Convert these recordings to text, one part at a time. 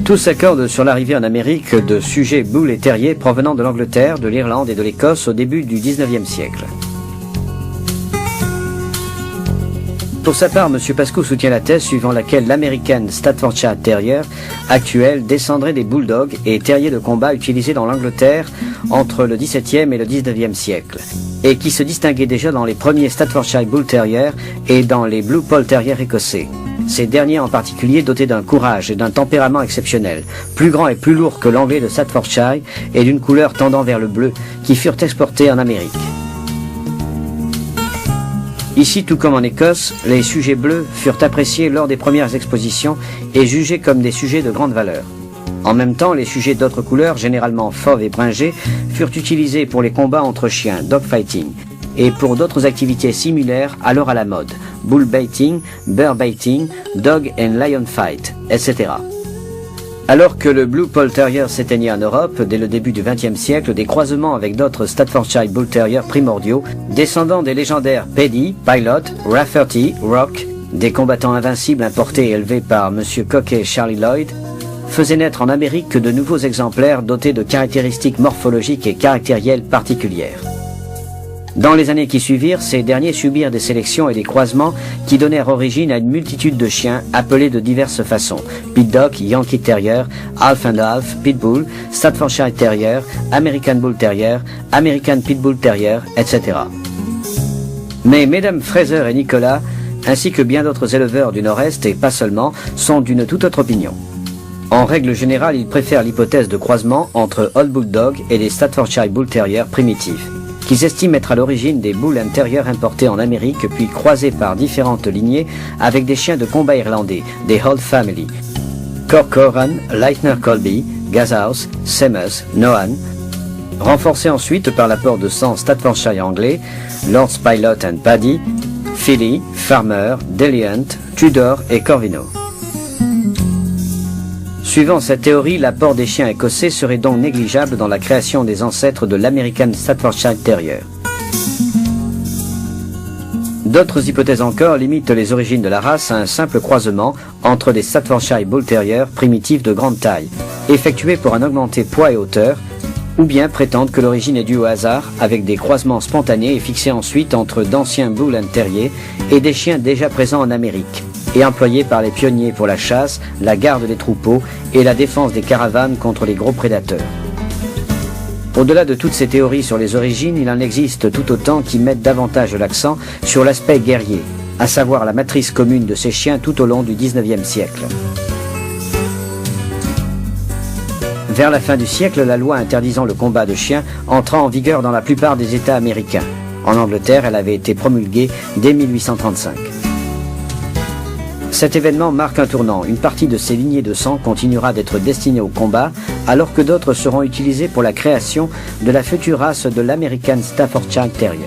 Tous s'accordent sur l'arrivée en Amérique de sujets boules et terriers provenant de l'Angleterre, de l'Irlande et de l'Écosse au début du XIXe siècle. Pour sa part, M. Pascou soutient la thèse suivant laquelle l'American Staffordshire Terrier actuel descendrait des bulldogs et terriers de combat utilisés dans l'Angleterre entre le XVIIe et le XIXe siècle, et qui se distinguaient déjà dans les premiers Staffordshire Bull Terriers et dans les Blue Poll Terriers écossais. Ces derniers en particulier dotés d'un courage et d'un tempérament exceptionnel, plus grand et plus lourd que l'anglais de Staffordshire et d'une couleur tendant vers le bleu, qui furent exportés en Amérique. Ici, tout comme en Écosse, les sujets bleus furent appréciés lors des premières expositions et jugés comme des sujets de grande valeur. En même temps, les sujets d'autres couleurs, généralement fauves et bringés, furent utilisés pour les combats entre chiens, dogfighting, et pour d'autres activités similaires alors à la mode, bull baiting, bear baiting, dog and lion fight, etc. Alors que le Blue Poll Terrier s'éteignait en Europe, dès le début du XXe siècle, des croisements avec d'autres Staffordshire Bull Terriers primordiaux, descendants des légendaires Paddy, Pilot, Rafferty, Rock, des combattants invincibles importés et élevés par M. Cock et Charlie Lloyd, faisaient naître en Amérique de nouveaux exemplaires dotés de caractéristiques morphologiques et caractérielles particulières. Dans les années qui suivirent, ces derniers subirent des sélections et des croisements qui donnèrent origine à une multitude de chiens appelés de diverses façons: Pit Dog, Yankee Terrier, Half and Half, Pitbull, Staffordshire Terrier, American Bull Terrier, American Pitbull Terrier, etc. Mais mesdames Fraser et Nicolas, ainsi que bien d'autres éleveurs du Nord-Est et pas seulement, sont d'une toute autre opinion. En règle générale, ils préfèrent l'hypothèse de croisement entre Old Bulldog et les Staffordshire Bull Terriers primitifs, qu'ils estiment être à l'origine des Bull Terriers importés en Amérique puis croisés par différentes lignées avec des chiens de combat irlandais, des Holt Family, Corcoran, Leitner Colby, Gazahouse, Semmes, Nohan, renforcés ensuite par l'apport de sang Staffordshire anglais, Lord's Pilot and Paddy, Philly, Farmer, Deliant, Tudor et Corvino. Suivant cette théorie, l'apport des chiens écossais serait donc négligeable dans la création des ancêtres de l'American Staffordshire Terrier. D'autres hypothèses encore limitent les origines de la race à un simple croisement entre des Staffordshire Bull Terriers primitifs de grande taille, effectués pour en augmenter poids et hauteur, ou bien prétendent que l'origine est due au hasard, avec des croisements spontanés et fixés ensuite entre d'anciens Bull Terriers et des chiens déjà présents en Amérique, et employés par les pionniers pour la chasse, la garde des troupeaux et la défense des caravanes contre les gros prédateurs. Au-delà de toutes ces théories sur les origines, il en existe tout autant qui mettent davantage l'accent sur l'aspect guerrier, à savoir la matrice commune de ces chiens tout au long du XIXe siècle. Vers la fin du siècle, la loi interdisant le combat de chiens entra en vigueur dans la plupart des États américains. En Angleterre, elle avait été promulguée dès 1835. Cet événement marque un tournant. Une partie de ces lignées de sang continuera d'être destinée au combat, alors que d'autres seront utilisées pour la création de la future race de l'American Staffordshire Terrier.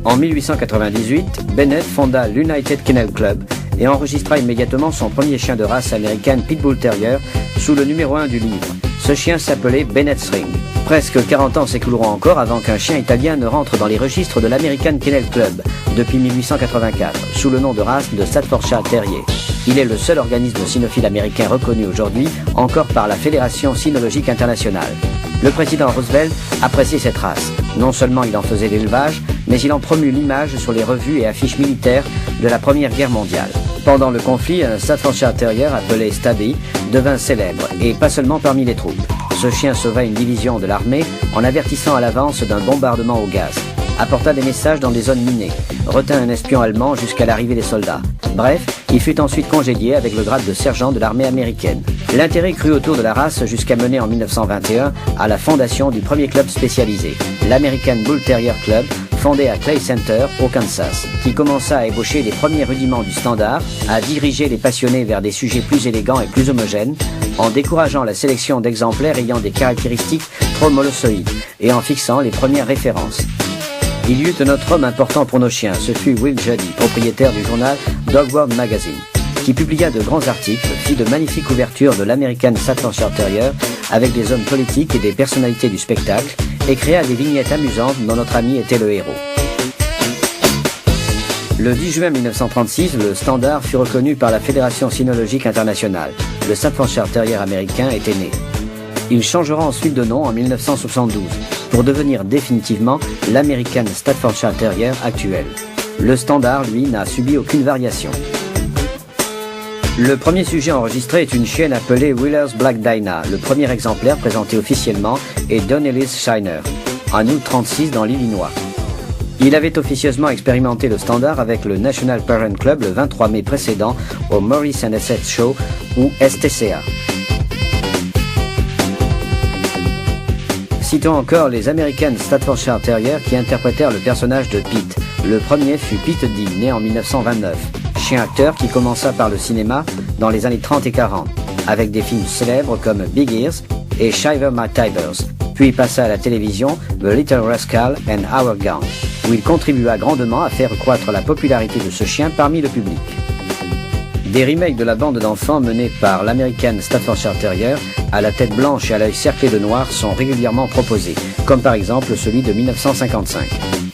En 1898, Bennett fonda l'United Kennel Club et enregistra immédiatement son premier chien de race américaine Pitbull Terrier sous le numéro 1 du livre. Ce chien s'appelait Bennett's Ring. Presque 40 ans s'écouleront encore avant qu'un chien italien ne rentre dans les registres de l'American Kennel Club, depuis 1884, sous le nom de race de Staffordshire Terrier. Il est le seul organisme cynophile américain reconnu aujourd'hui, encore par la Fédération cynologique internationale. Le président Roosevelt appréciait cette race. Non seulement il en faisait l'élevage, mais il en promut l'image sur les revues et affiches militaires de la Première Guerre mondiale. Pendant le conflit, un Staffordshire Terrier appelé Stabby devint célèbre, et pas seulement parmi les troupes. Ce chien sauva une division de l'armée en avertissant à l'avance d'un bombardement au gaz, apporta des messages dans des zones minées, retint un espion allemand jusqu'à l'arrivée des soldats. Bref, il fut ensuite congédié avec le grade de sergent de l'armée américaine. L'intérêt crut autour de la race jusqu'à mener en 1921 à la fondation du premier club spécialisé, l'American Bull Terrier Club, fondé à Clay Center, au Kansas, qui commença à ébaucher les premiers rudiments du standard, à diriger les passionnés vers des sujets plus élégants et plus homogènes, en décourageant la sélection d'exemplaires ayant des caractéristiques trop molossoïdes, et en fixant les premières références. Il y eut un autre homme important pour nos chiens, ce fut Will Juddy, propriétaire du journal Dog World Magazine, qui publia de grands articles, fit de magnifiques couvertures de l'American Staffordshire Terrier avec des hommes politiques et des personnalités du spectacle, et créa des vignettes amusantes dont notre ami était le héros. Le 10 juin 1936, le Standard fut reconnu par la Fédération cynologique internationale. Le Staffordshire Terrier américain était né. Il changera ensuite de nom en 1972 pour devenir définitivement l'American Staffordshire Terrier actuel. Le Standard, lui, n'a subi aucune variation. Le premier sujet enregistré est une chienne appelée Wheeler's Black Dinah. Le premier exemplaire présenté officiellement est Don Ellis Shiner, en août 1936 dans l'Illinois. Il avait officieusement expérimenté le Standard avec le National Parent Club le 23 mai précédent au Maurice and Essex Show ou STCA. Citons encore les American Staffordshire Terriers qui interprétèrent le personnage de Pete. Le premier fut Pete Dee, né en 1929, chien-acteur qui commença par le cinéma dans les années 30 et 40, avec des films célèbres comme Big Ears et Shiver My Tibers, puis passa à la télévision The Little Rascal and Our Gang, où il contribua grandement à faire croître la popularité de ce chien parmi le public. Des remakes de la bande d'enfants menée par l'American Staffordshire Terrier, à la tête blanche et à l'œil cerclé de noir, sont régulièrement proposés, comme par exemple celui de 1955.